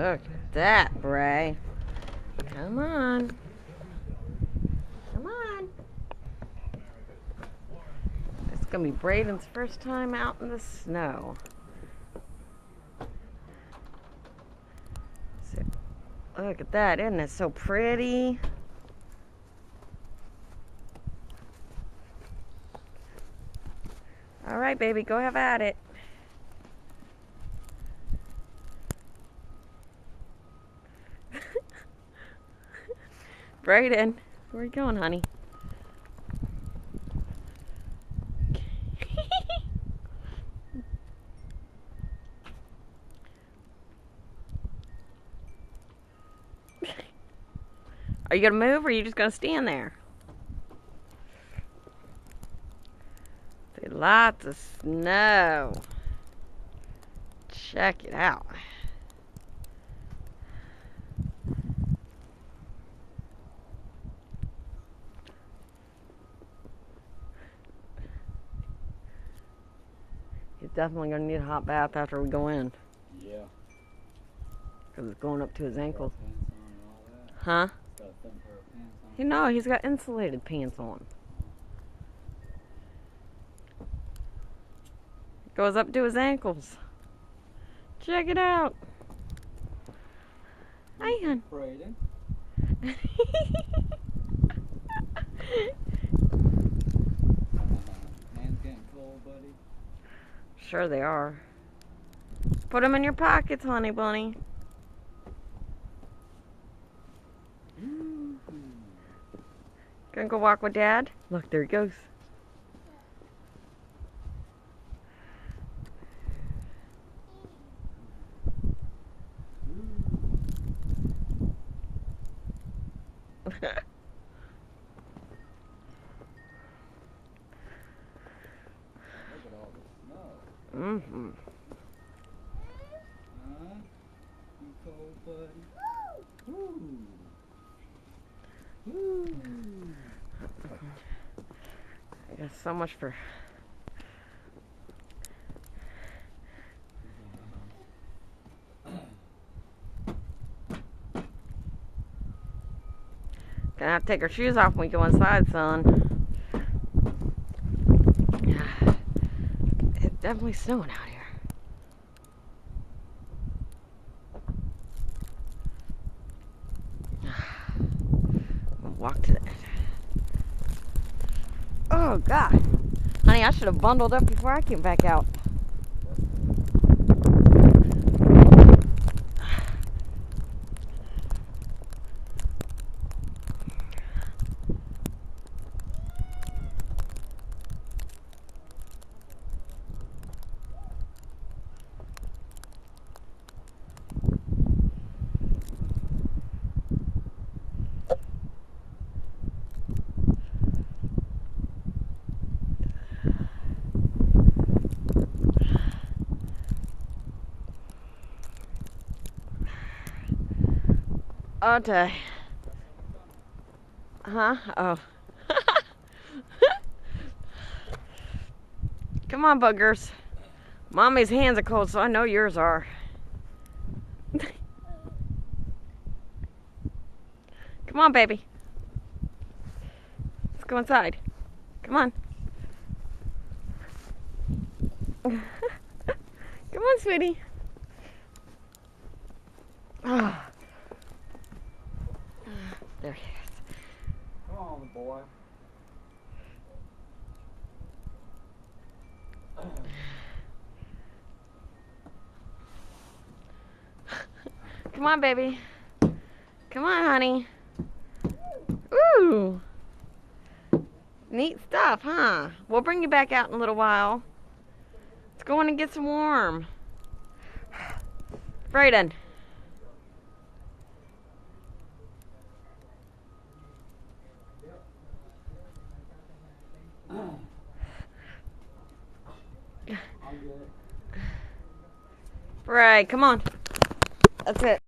Look at that, Bray. Come on. Come on. It's going to be Braden's first time out in the snow. So, look at that. Isn't it so pretty? All right, baby. Go have at it. Braden, where are you going, honey? Are you going to move or are you just going to stand there? There's lots of snow. Check it out. He's definitely going to need a hot bath after we go in. Yeah. Because it's going up to his ankles. Huh? No, he's got insulated pants on. Goes up to his ankles. Check it out. Hi, hon. Braden. Hands getting cold, buddy. Sure they are. Put them in your pockets, honey bunny. Gonna go walk with Dad? Look, there he goes. Look at all the snow. Mm-hmm. Huh? You cold, buddy? Woo! Woo! I guess so much for... Gonna have to take our shoes off when we go inside, son. It's definitely snowing out here. We'll walk to the edge. Oh, God. Honey, I should have bundled up before I came back out. Okay. Huh? Oh. Come on, buggers. Mommy's hands are cold, so I know yours are. Come on, baby. Let's go inside. Come on. Come on, sweetie. Oh. There he is. Come on, boy. Come on, baby. Come on, honey. Ooh. Neat stuff, huh? We'll bring you back out in a little while. Let's go in and get some warm. Braden. Right, come on. That's it.